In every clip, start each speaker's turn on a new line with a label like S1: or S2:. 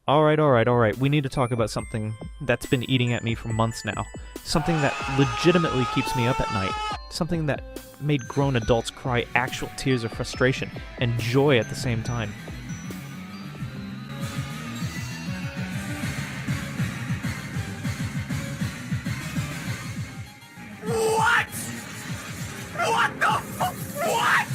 S1: Alright, we need to talk about something that's been eating at me for months now. Something that legitimately keeps me up at night. Something that made grown adults cry actual tears of frustration and joy at the same time.
S2: What? What the fuck? What?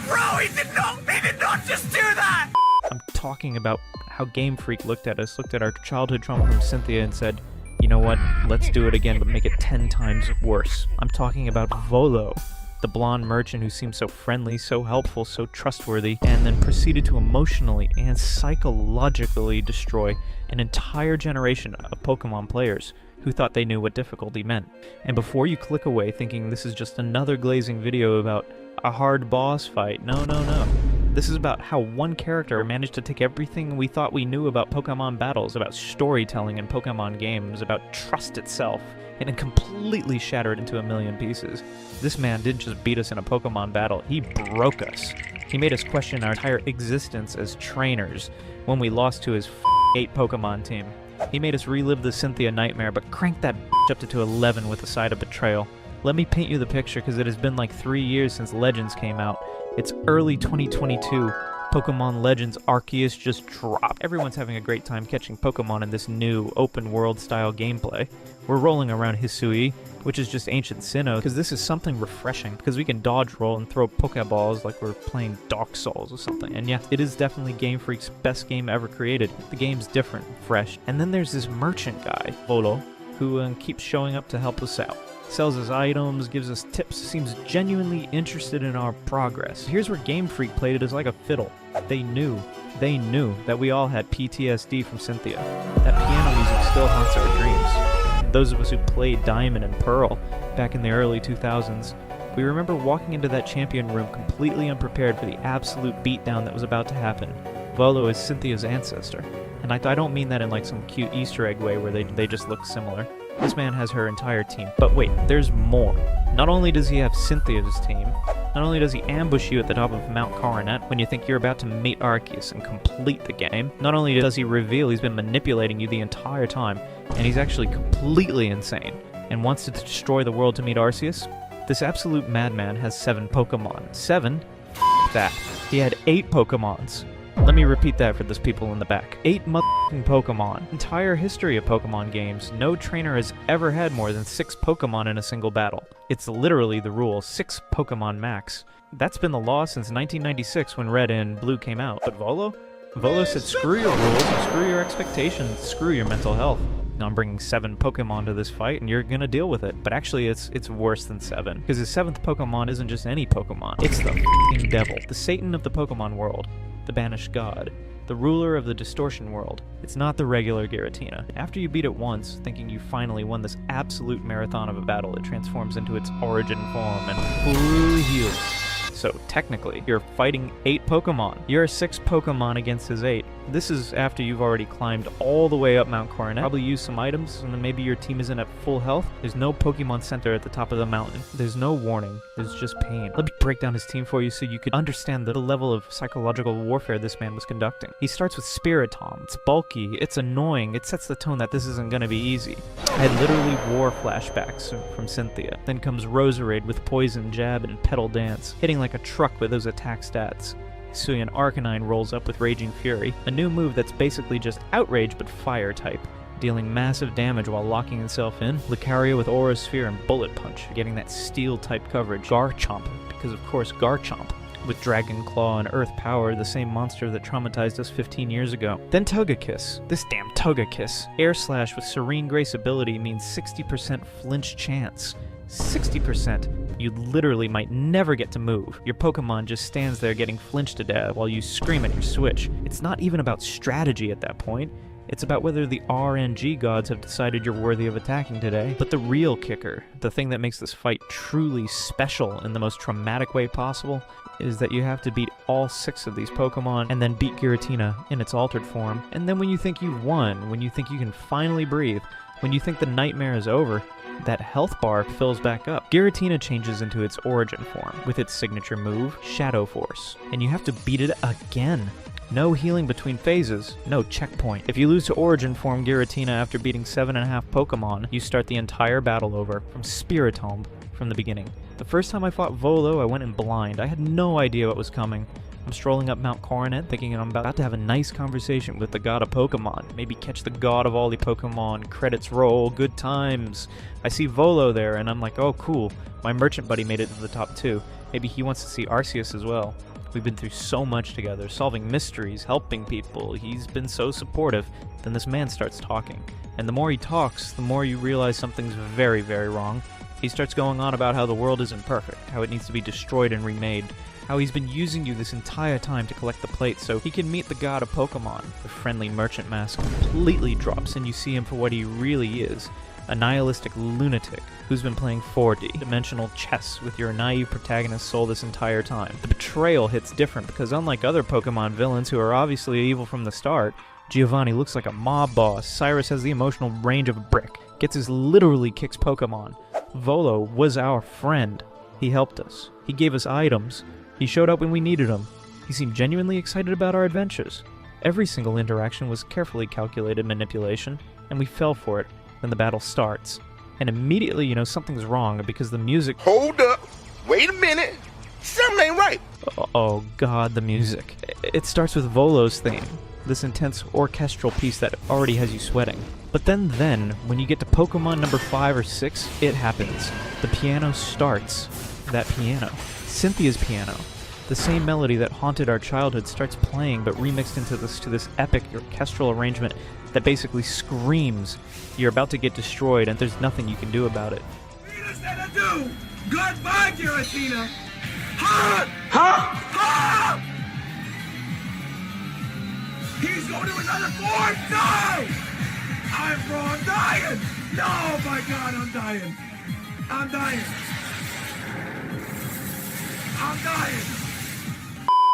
S2: Bro, he did not just do that!
S1: I'm talking about how Game Freak looked at us, looked at our childhood trauma from Cynthia and said, you know what, let's do it again, but make it 10 times worse. I'm talking about Volo, the blonde merchant who seemed so friendly, so helpful, so trustworthy, and then proceeded to emotionally and psychologically destroy an entire generation of Pokemon players who thought they knew what difficulty meant. And before you click away thinking this is just another glazing video about a hard boss fight, no. This is about how one character managed to take everything we thought we knew about Pokemon battles, about storytelling in Pokemon games, about trust itself, and completely shatter it into a million pieces. This man didn't just beat us in a Pokemon battle, he broke us. He made us question our entire existence as trainers when we lost to his 8 Pokemon team. He made us relive the Cynthia nightmare, but cranked that up to 11 with a side of betrayal. Let me paint you the picture, because it has been like 3 years since Legends came out. It's early 2022. Pokemon Legends Arceus just dropped. Everyone's having a great time catching Pokemon in this new open-world style gameplay. We're rolling around Hisui, which is just ancient Sinnoh, because this is something refreshing, because we can dodge roll and throw Pokeballs like we're playing Dark Souls or something. And yeah, it is definitely Game Freak's best game ever created. The game's different, fresh. And then there's this merchant guy, Volo, who keeps showing up to help us out. Sells us items, gives us tips, seems genuinely interested in our progress. Here's where Game Freak played it as like a fiddle. They knew that we all had PTSD from Cynthia. That piano music still haunts our dreams. Those of us who played Diamond and Pearl back in the early 2000s, we remember walking into that champion room completely unprepared for the absolute beatdown that was about to happen. Volo is Cynthia's ancestor. And I don't mean that in like some cute Easter egg way where they just look similar. This man has her entire team. But wait, there's more. Not only does he have Cynthia's team, not only does he ambush you at the top of Mount Coronet when you think you're about to meet Arceus and complete the game, not only does he reveal he's been manipulating you the entire time, and he's actually completely insane, and wants to destroy the world to meet Arceus, this absolute madman has 7 Pokemon. 7? F that. He had 8 Pokemons. Let me repeat that for those people in the back. 8 motherfucking Pokemon. Entire history of Pokemon games, no trainer has ever had more than 6 Pokemon in a single battle. It's literally the rule, 6 Pokemon max. That's been the law since 1996 when Red and Blue came out. But Volo? Volo said screw your rules, screw your expectations, screw your mental health. Now I'm bringing 7 Pokemon to this fight and you're gonna deal with it. But actually it's worse than 7. Because his 7th Pokemon isn't just any Pokemon. It's the f***ing devil. The Satan of the Pokemon world. The banished god, the ruler of the distortion world. It's not the regular Giratina. After you beat it once, thinking you finally won this absolute marathon of a battle, it transforms into its origin form and fully heals. So technically, you're fighting 8 Pokemon. You're 6 Pokemon against his 8. This is after you've already climbed all the way up Mount Coronet, probably used some items, and then maybe your team isn't at full health. There's no Pokemon Center at the top of the mountain. There's no warning. There's just pain. Let me break down his team for you so you could understand the level of psychological warfare this man was conducting. He starts with Spiritomb. It's bulky. It's annoying. It sets the tone that this isn't going to be easy. I had literally war flashbacks from Cynthia. Then comes Roserade with Poison, Jab, and Petal Dance, hitting like a truck with those attack stats. Hisuian Arcanine rolls up with Raging Fury, a new move that's basically just Outrage but fire type, dealing massive damage while locking itself in. Lucario with Aura Sphere and Bullet Punch, getting that steel type coverage. Garchomp, because of course Garchomp, with Dragon Claw and Earth Power, the same monster that traumatized us 15 years ago. Then Togekiss. This damn Togekiss. Air Slash with Serene Grace ability means 60% flinch chance. 60%. You literally might never get to move. Your Pokemon just stands there getting flinched to death while you scream at your Switch. It's not even about strategy at that point. It's about whether the RNG gods have decided you're worthy of attacking today. But the real kicker, the thing that makes this fight truly special in the most traumatic way possible, is that you have to beat all 6 of these Pokemon and then beat Giratina in its altered form. And then when you think you've won, when you think you can finally breathe, when you think the nightmare is over, that health bar fills back up. Giratina changes into its origin form with its signature move, Shadow Force, and you have to beat it again. No healing between phases, no checkpoint. If you lose to Origin Form Giratina after beating 7.5 Pokemon, you start the entire battle over, from Spiritomb, from the beginning. The first time I fought Volo, I went in blind. I had no idea what was coming. I'm strolling up Mount Coronet thinking I'm about to have a nice conversation with the god of Pokemon. Maybe catch the god of all the Pokemon, credits roll, good times. I see Volo there and I'm like, oh cool, my merchant buddy made it to the top 2. Maybe he wants to see Arceus as well. We've been through so much together, solving mysteries, helping people. He's been so supportive. Then this man starts talking. And the more he talks, the more you realize something's very, very wrong. He starts going on about how the world isn't perfect, how it needs to be destroyed and remade, how he's been using you this entire time to collect the plates so he can meet the god of Pokemon. The friendly merchant mask completely drops and you see him for what he really is, a nihilistic lunatic who's been playing 4D dimensional chess with your naive protagonist soul this entire time. The betrayal hits different because unlike other Pokemon villains who are obviously evil from the start, Giovanni looks like a mob boss, Cyrus has the emotional range of a brick, Ghetsis literally kicks Pokemon. Volo was our friend. He helped us. He gave us items. He showed up when we needed him. He seemed genuinely excited about our adventures. Every single interaction was carefully calculated manipulation, and we fell for it when the battle starts. And immediately you know something's wrong because the music—
S3: Hold up. Wait a minute. Something ain't right.
S1: Oh god, the music. It starts with Volo's theme, this intense orchestral piece that already has you sweating. But then, when you get to Pokemon number 5 or 6, it happens. The piano starts. That piano. Cynthia's piano. The same melody that haunted our childhood starts playing, but remixed into this epic orchestral arrangement that basically screams you're about to get destroyed and there's nothing you can do about it.
S2: Do. Goodbye, Giratina. Ha! He's going to another form. No! I'm dying. No, my God, I'm dying. I'm dying.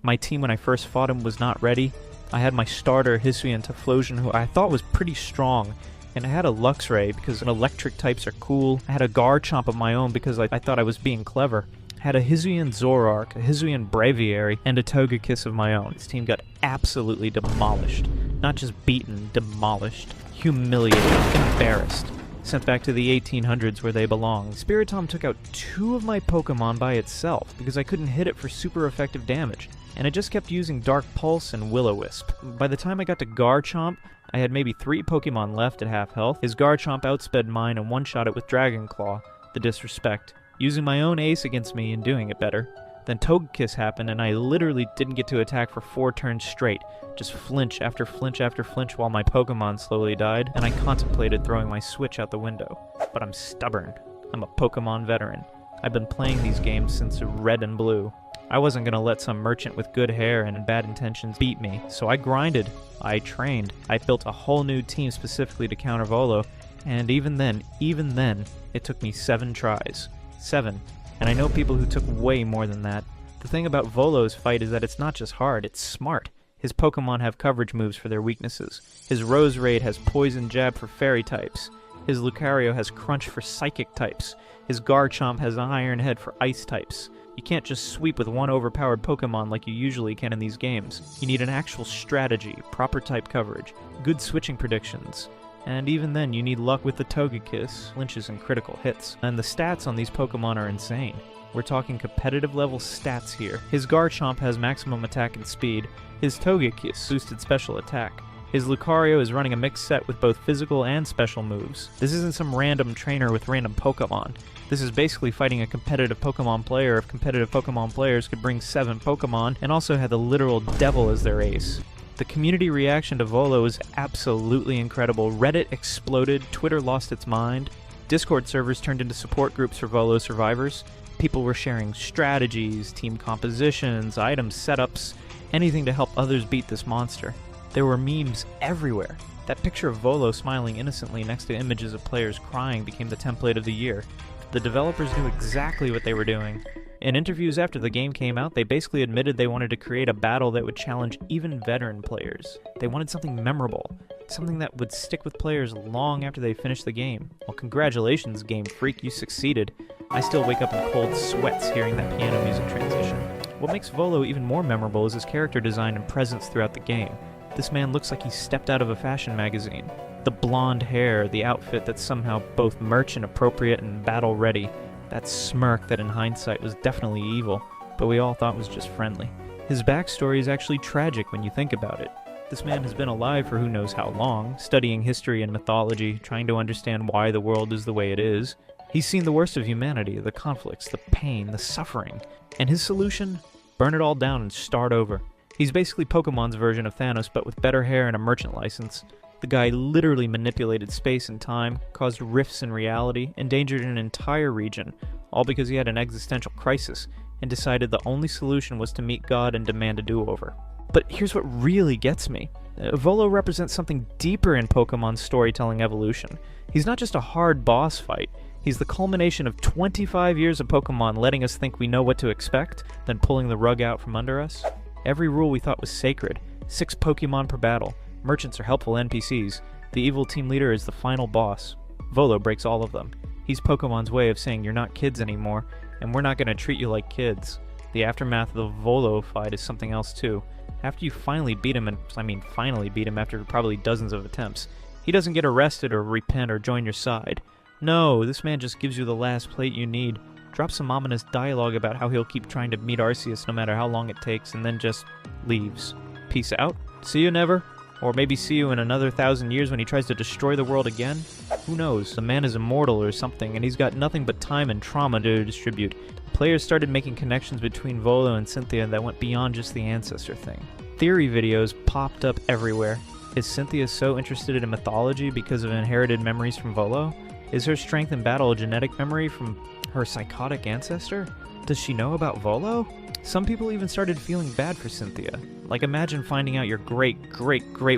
S1: My team when I first fought him was not ready. I had my starter Hisuian Typhlosion, who I thought was pretty strong, and I had a Luxray because electric types are cool. I had a Garchomp of my own because I thought I was being clever. I had a Hisuian Zoroark, a Hisuian Braviary, and a Togekiss of my own. This team got absolutely demolished. Not just beaten, demolished. Humiliated, embarrassed. Sent back to the 1800s where they belong. Spiritomb took out 2 of my Pokemon by itself because I couldn't hit it for super effective damage, and I just kept using Dark Pulse and Will-O-Wisp. By the time I got to Garchomp, I had maybe 3 Pokemon left at half health. His Garchomp outsped mine and one-shot it with Dragon Claw. The disrespect. Using my own ace against me and doing it better. Then Togekiss happened and I literally didn't get to attack for 4 turns straight. Just flinch after flinch after flinch while my Pokemon slowly died, and I contemplated throwing my Switch out the window. But I'm stubborn. I'm a Pokemon veteran. I've been playing these games since Red and Blue. I wasn't gonna let some merchant with good hair and bad intentions beat me, so I grinded. I trained. I built a whole new team specifically to counter Volo, and even then, it took me 7 tries. 7. And I know people who took way more than that. The thing about Volo's fight is that it's not just hard, it's smart. His Pokemon have coverage moves for their weaknesses. His Roserade has Poison Jab for Fairy types. His Lucario has Crunch for Psychic types. His Garchomp has Iron Head for Ice types. You can't just sweep with one overpowered Pokemon like you usually can in these games. You need an actual strategy, proper type coverage, good switching predictions. And even then, you need luck with the Togekiss, flinches, and critical hits. And the stats on these Pokemon are insane. We're talking competitive level stats here. His Garchomp has maximum attack and speed. His Togekiss boosted special attack. His Lucario is running a mixed set with both physical and special moves. This isn't some random trainer with random Pokemon. This is basically fighting a competitive Pokemon player if competitive Pokemon players could bring 7 Pokemon and also had the literal devil as their ace. The community reaction to Volo is absolutely incredible. Reddit exploded, Twitter lost its mind, Discord servers turned into support groups for Volo survivors. People were sharing strategies, team compositions, item setups, anything to help others beat this monster. There were memes everywhere. That picture of Volo smiling innocently next to images of players crying became the template of the year. The developers knew exactly what they were doing. In interviews after the game came out, they basically admitted they wanted to create a battle that would challenge even veteran players. They wanted something memorable, something that would stick with players long after they finished the game. Well, congratulations, Game Freak, you succeeded. I still wake up in cold sweats hearing that piano music transition. What makes Volo even more memorable is his character design and presence throughout the game. This man looks like he stepped out of a fashion magazine. The blonde hair, the outfit that's somehow both merchant appropriate and battle ready. That smirk that in hindsight was definitely evil, but we all thought was just friendly. His backstory is actually tragic when you think about it. This man has been alive for who knows how long, studying history and mythology, trying to understand why the world is the way it is. He's seen the worst of humanity, the conflicts, the pain, the suffering. And his solution? Burn it all down and start over. He's basically Pokemon's version of Thanos, but with better hair and a merchant license. The guy literally manipulated space and time, caused rifts in reality, endangered an entire region, all because he had an existential crisis, and decided the only solution was to meet God and demand a do-over. But here's what really gets me. Volo represents something deeper in Pokemon's storytelling evolution. He's not just a hard boss fight. He's the culmination of 25 years of Pokemon letting us think we know what to expect, then pulling the rug out from under us. Every rule we thought was sacred. 6 Pokemon per battle. Merchants are helpful NPCs. The evil team leader is the final boss. Volo breaks all of them. He's Pokemon's way of saying you're not kids anymore, and we're not going to treat you like kids. The aftermath of the Volo fight is something else too. After you finally beat him, and I mean finally beat him after probably dozens of attempts, he doesn't get arrested or repent or join your side. No, this man just gives you the last plate you need, drops some ominous dialogue about how he'll keep trying to meet Arceus no matter how long it takes, and then just leaves. Peace out. See you never. Or maybe see you in another 1,000 years when he tries to destroy the world again? Who knows? The man is immortal or something, and he's got nothing but time and trauma to distribute. Players started making connections between Volo and Cynthia that went beyond just the ancestor thing. Theory videos popped up everywhere. Is Cynthia so interested in mythology because of inherited memories from Volo? Is her strength in battle a genetic memory from her psychotic ancestor? Does she know about Volo? Some people even started feeling bad for Cynthia. Like, imagine finding out your great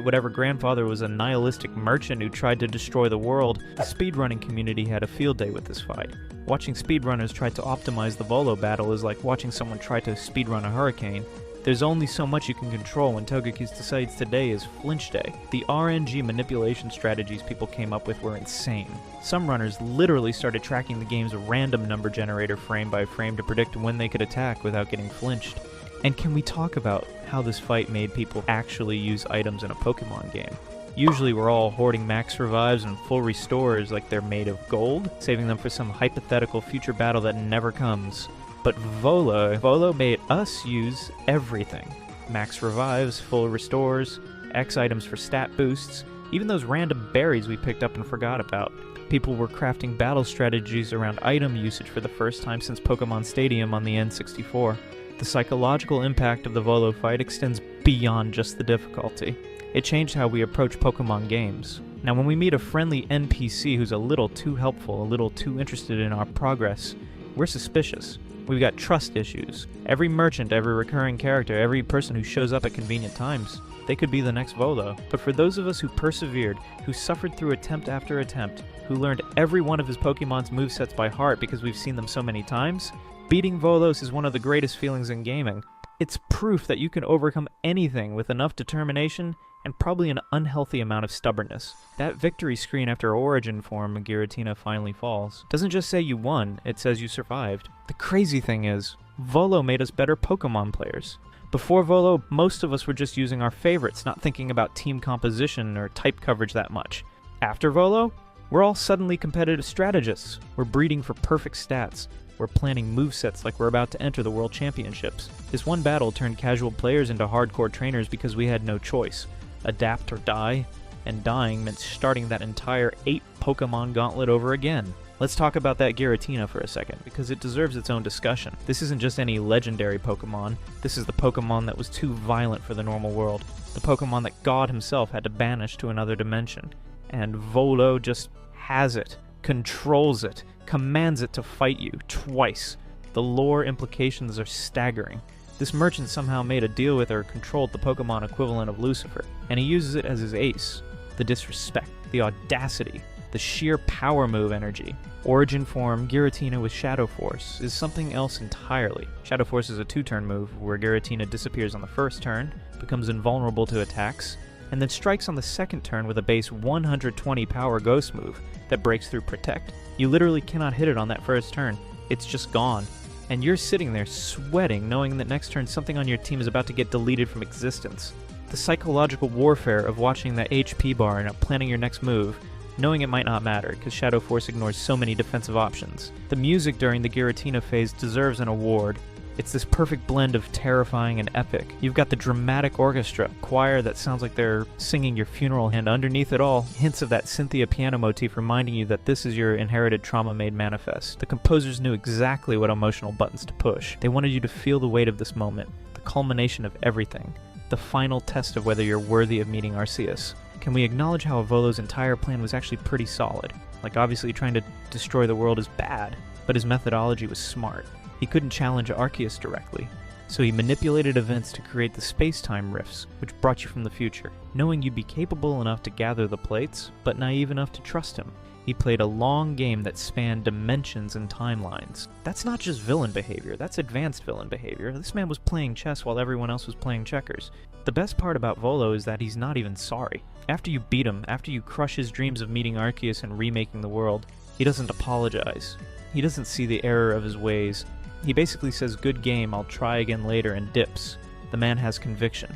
S1: whatever grandfather was a nihilistic merchant who tried to destroy the world. The speedrunning community had a field day with this fight. Watching speedrunners try to optimize the Volo battle is like watching someone try to speedrun a hurricane. There's only so much you can control when Togekiss decides today is Flinch Day. The RNG manipulation strategies people came up with were insane. Some runners literally started tracking the game's random number generator frame by frame to predict when they could attack without getting flinched. And can we talk about how this fight made people actually use items in a Pokemon game? Usually we're all hoarding max revives and full restores like they're made of gold, saving them for some hypothetical future battle that never comes. But Volo made us use everything. Max revives, full restores, X items for stat boosts, even those random berries we picked up and forgot about. People were crafting battle strategies around item usage for the first time since Pokemon Stadium on the N64. The psychological impact of the Volo fight extends beyond just the difficulty. It changed how we approach Pokemon games. Now when we meet a friendly NPC who's a little too helpful, a little too interested in our progress, we're suspicious. We've got trust issues. Every merchant, every recurring character, every person who shows up at convenient times, they could be the next Volo. But for those of us who persevered, who suffered through attempt after attempt, who learned every one of his Pokemon's movesets by heart because we've seen them so many times, beating Volos is one of the greatest feelings in gaming. It's proof that you can overcome anything with enough determination and probably an unhealthy amount of stubbornness. That victory screen after Origin form Giratina finally falls doesn't just say you won, it says you survived. The crazy thing is, Volo made us better Pokemon players. Before Volo, most of us were just using our favorites, not thinking about team composition or type coverage that much. After Volo, we're all suddenly competitive strategists. We're breeding for perfect stats. We're planning movesets like we're about to enter the World Championships. This one battle turned casual players into hardcore trainers because we had no choice. Adapt or die, and dying meant starting that entire 8 Pokemon gauntlet over again. Let's talk about that Giratina for a second, because it deserves its own discussion. This isn't just any legendary Pokemon, this is the Pokemon that was too violent for the normal world. The Pokemon that God himself had to banish to another dimension. And Volo just has it, controls it, commands it to fight you twice. The lore implications are staggering. This merchant somehow made a deal with or controlled the Pokemon equivalent of Lucifer, and he uses it as his ace. The disrespect, the audacity, the sheer power move energy. Origin form Giratina with Shadow Force is something else entirely. Shadow Force is a 2-turn move where Giratina disappears on the first turn, becomes invulnerable to attacks, and then strikes on the second turn with a base 120 power ghost move that breaks through Protect. You literally cannot hit it on that first turn. It's just gone. And you're sitting there sweating, knowing that next turn something on your team is about to get deleted from existence. The psychological warfare of watching that HP bar and planning your next move, knowing it might not matter, because Shadow Force ignores so many defensive options. The music during the Giratina phase deserves an award. It's this perfect blend of terrifying and epic. You've got the dramatic orchestra, choir that sounds like they're singing your funeral, and underneath it all, hints of that Cynthia piano motif reminding you that this is your inherited trauma made manifest. The composers knew exactly what emotional buttons to push. They wanted you to feel the weight of this moment, the culmination of everything, the final test of whether you're worthy of meeting Arceus. Can we acknowledge how Volo's entire plan was actually pretty solid? Like, obviously trying to destroy the world is bad, but his methodology was smart. He couldn't challenge Arceus directly, so he manipulated events to create the space-time rifts, which brought you from the future, knowing you'd be capable enough to gather the plates, but naive enough to trust him. He played a long game that spanned dimensions and timelines. That's not just villain behavior, that's advanced villain behavior. This man was playing chess while everyone else was playing checkers. The best part about Volo is that he's not even sorry. After you beat him, after you crush his dreams of meeting Arceus and remaking the world, he doesn't apologize. He doesn't see the error of his ways. He basically says, "Good game, I'll try again later," and dips. The man has conviction.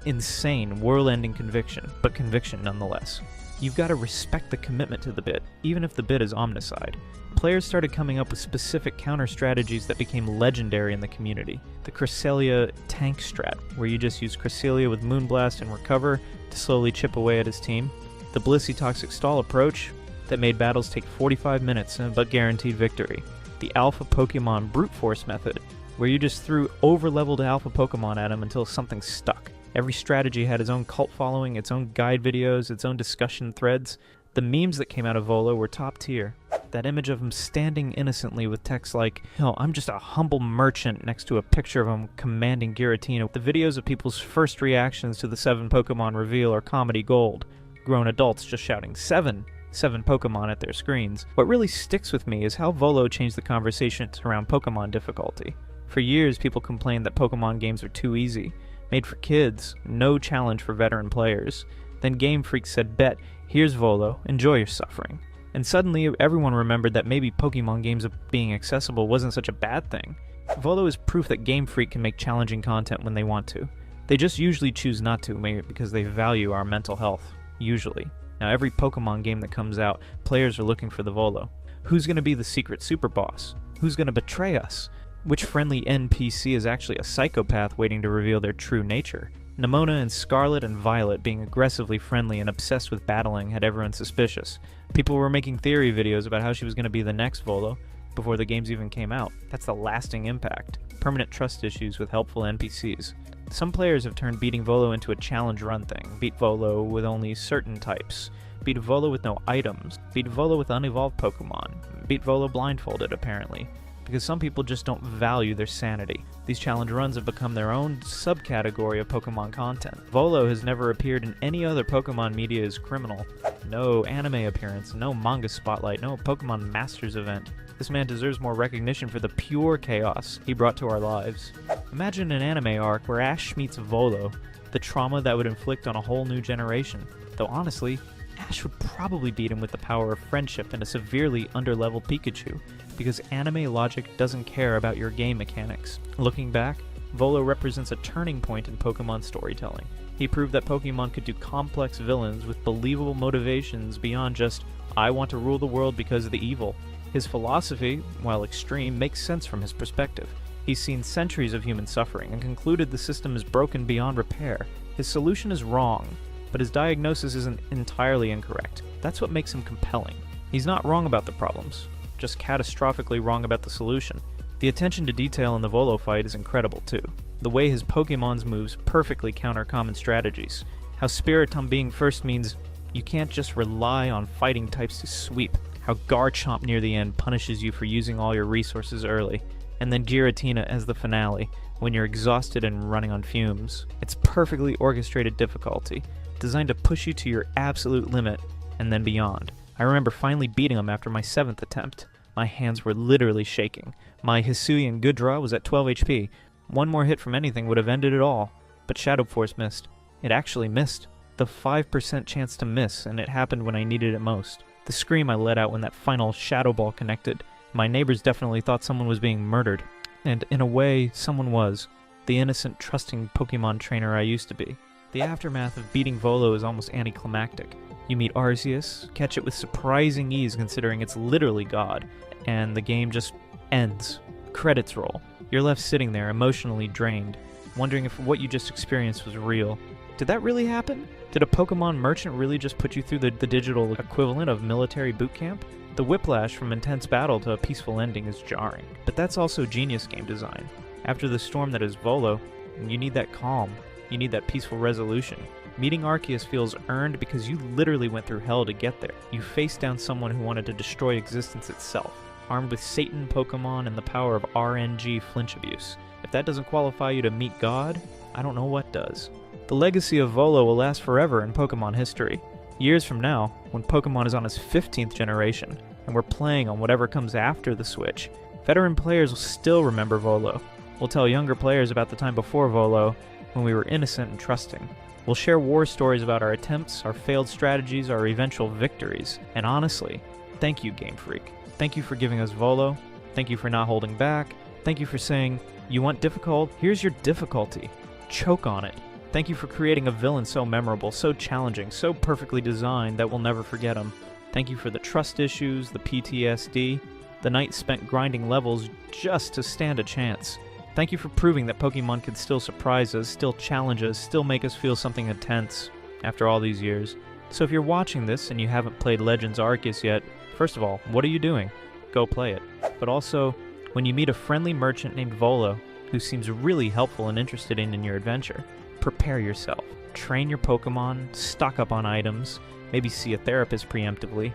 S1: Insane, world-ending conviction, but conviction nonetheless. You've got to respect the commitment to the bit, even if the bit is omnicide. Players started coming up with specific counter-strategies that became legendary in the community. The Cresselia tank strat, where you just use Cresselia with Moonblast and Recover to slowly chip away at his team. The Blissey Toxic Stall approach that made battles take 45 minutes but guaranteed victory. The Alpha Pokemon Brute Force method, where you just threw over-leveled Alpha Pokemon at him until something stuck. Every strategy had its own cult following, its own guide videos, its own discussion threads. The memes that came out of Volo were top tier. That image of him standing innocently with text like, "Hell, I'm just a humble merchant," next to a picture of him commanding Giratina. The videos of people's first reactions to the 7 Pokemon reveal are comedy gold. Grown adults just shouting, seven Pokemon at their screens. What really sticks with me is how Volo changed the conversations around Pokemon difficulty. For years, people complained that Pokemon games are too easy, made for kids, no challenge for veteran players. Then Game Freak said, "Bet, here's Volo, enjoy your suffering." And suddenly, everyone remembered that maybe Pokemon games being accessible wasn't such a bad thing. Volo is proof that Game Freak can make challenging content when they want to. They just usually choose not to, maybe because they value our mental health. Usually. Now, every Pokemon game that comes out, players are looking for the Volo. Who's going to be the secret super boss? Who's going to betray us? Which friendly NPC is actually a psychopath waiting to reveal their true nature? Nemona and Scarlet and Violet being aggressively friendly and obsessed with battling had everyone suspicious. People were making theory videos about how she was going to be the next Volo before the games even came out. That's the lasting impact. Permanent trust issues with helpful NPCs. Some players have turned beating Volo into a challenge run thing. Beat Volo with only certain types. Beat Volo with no items. Beat Volo with unevolved Pokemon. Beat Volo blindfolded, apparently. Because some people just don't value their sanity. These challenge runs have become their own subcategory of Pokemon content. Volo has never appeared in any other Pokemon media as criminal. No anime appearance, no manga spotlight, no Pokemon Masters event. This man deserves more recognition for the pure chaos he brought to our lives. Imagine an anime arc where Ash meets Volo, the trauma that would inflict on a whole new generation. Though honestly, Ash would probably beat him with the power of friendship and a severely underleveled Pikachu, because anime logic doesn't care about your game mechanics. Looking back, Volo represents a turning point in Pokemon storytelling. He proved that Pokemon could do complex villains with believable motivations beyond just, "I want to rule the world because of the evil." His philosophy, while extreme, makes sense from his perspective. He's seen centuries of human suffering and concluded the system is broken beyond repair. His solution is wrong, but his diagnosis isn't entirely incorrect. That's what makes him compelling. He's not wrong about the problems, just catastrophically wrong about the solution. The attention to detail in the Volo fight is incredible too. The way his Pokemon's moves perfectly counter common strategies. How Spiritomb being first means you can't just rely on fighting types to sweep. How Garchomp near the end punishes you for using all your resources early. And then Giratina as the finale, when you're exhausted and running on fumes. It's perfectly orchestrated difficulty, designed to push you to your absolute limit, and then beyond. I remember finally beating him after my 7th attempt. My hands were literally shaking. My Hisuian Good Draw was at 12 HP. One more hit from anything would have ended it all. But Shadow Force missed. It actually missed. The 5% chance to miss, and it happened when I needed it most. The scream I let out when that final Shadow Ball connected. My neighbors definitely thought someone was being murdered. And in a way, someone was. The innocent, trusting Pokemon trainer I used to be. The aftermath of beating Volo is almost anticlimactic. You meet Arceus, catch it with surprising ease considering it's literally God, and the game just ends. Credits roll. You're left sitting there, emotionally drained, wondering if what you just experienced was real. Did that really happen? Did a Pokemon merchant really just put you through the digital equivalent of military boot camp? The whiplash from intense battle to a peaceful ending is jarring, but that's also genius game design. After the storm that is Volo, you need that calm, you need that peaceful resolution. Meeting Arceus feels earned because you literally went through hell to get there. You faced down someone who wanted to destroy existence itself, armed with Satan Pokemon and the power of RNG flinch abuse. If that doesn't qualify you to meet God, I don't know what does. The legacy of Volo will last forever in Pokemon history. Years from now, when Pokemon is on its 15th generation, and we're playing on whatever comes after the Switch, veteran players will still remember Volo. We'll tell younger players about the time before Volo, when we were innocent and trusting. We'll share war stories about our attempts, our failed strategies, our eventual victories. And honestly, thank you, Game Freak. Thank you for giving us Volo. Thank you for not holding back. Thank you for saying, you want difficult? Here's your difficulty. Choke on it. Thank you for creating a villain so memorable, so challenging, so perfectly designed that we'll never forget him. Thank you for the trust issues, the PTSD, the nights spent grinding levels just to stand a chance. Thank you for proving that Pokemon can still surprise us, still challenge us, still make us feel something intense after all these years. So if you're watching this and you haven't played Legends Arceus yet, first of all, what are you doing? Go play it. But also, when you meet a friendly merchant named Volo, who seems really helpful and interested in your adventure, prepare yourself. Train your Pokemon, stock up on items, maybe see a therapist preemptively,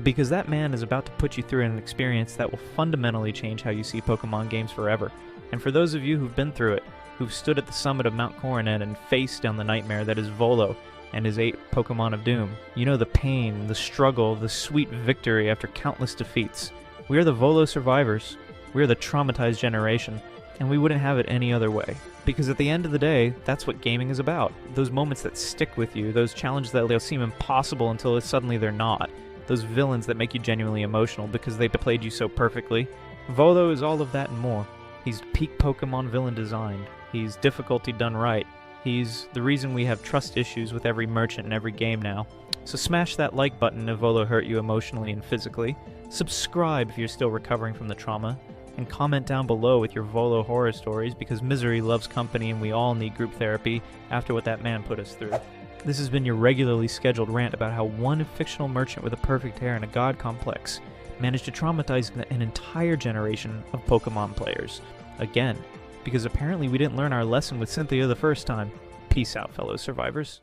S1: because that man is about to put you through an experience that will fundamentally change how you see Pokemon games forever. And for those of you who've been through it, who've stood at the summit of Mount Coronet and faced down the nightmare that is Volo and his 8 Pokemon of Doom, you know the pain, the struggle, the sweet victory after countless defeats. We are the Volo survivors. We are the traumatized generation, and we wouldn't have it any other way. Because at the end of the day, that's what gaming is about. Those moments that stick with you, those challenges that they'll seem impossible until suddenly they're not. Those villains that make you genuinely emotional because they played you so perfectly. Volo is all of that and more. He's peak Pokemon villain designed. He's difficulty done right. He's the reason we have trust issues with every merchant in every game now. So smash that like button if Volo hurt you emotionally and physically. Subscribe if you're still recovering from the trauma. And comment down below with your Volo horror stories because misery loves company and we all need group therapy after what that man put us through. This has been your regularly scheduled rant about how one fictional merchant with a perfect hair and a god complex managed to traumatize an entire generation of Pokemon players. Again, because apparently we didn't learn our lesson with Cynthia the first time. Peace out, fellow survivors.